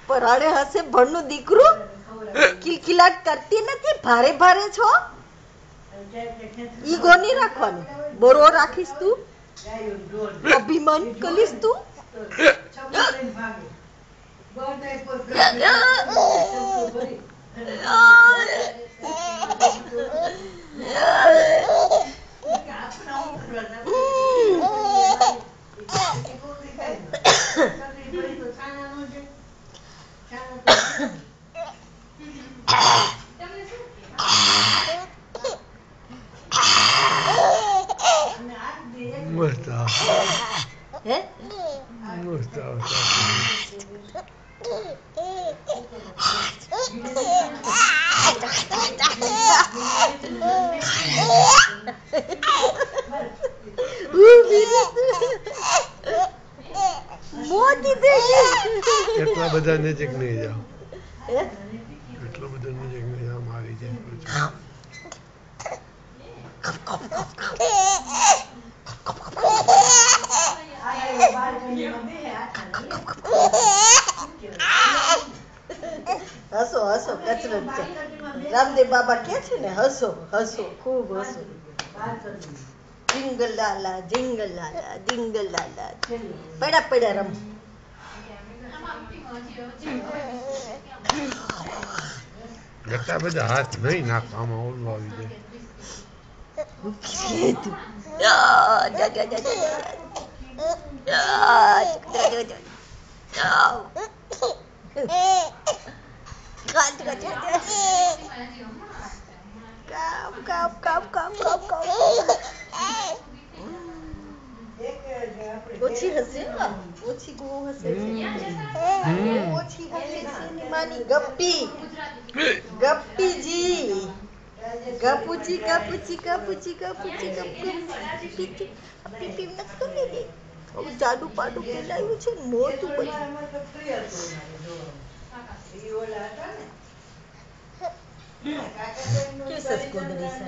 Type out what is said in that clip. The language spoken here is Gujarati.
પરાણે હશે ભણનું દીકરું કિલકિલાટ કરતી નથી ભારે ભારે છો ઈગો નહીં રાખવાનું બોરો રાખીશ તું અભિમાન કરીશ તું એટલા બધા નજીક નહીં જાઓ એટલો બધો નજીક નહીં જાઓ મારી જાય હસો હસો કચરત છે રામદેવ બાબા કે છે ને હસો હસો ખૂબ હસો જીંગલાલા જીંગલાલા જીંગલાલા પડ્યા પડ્યા રમ એટલા બધા હાથ નહીં નાખવામાં ઓલું આવી ઓછી હશે ઓછી બહુ હશે ઓછી હશે માની ગપ્પી ગપ્પીજી ગપુચી ગપુચી ગપુચી ગપુચી ગપુચી પીપી નતો ને હવે જાડુ પાડુ પેલાયું છે મોટું બધું કેસસ કોદરી છે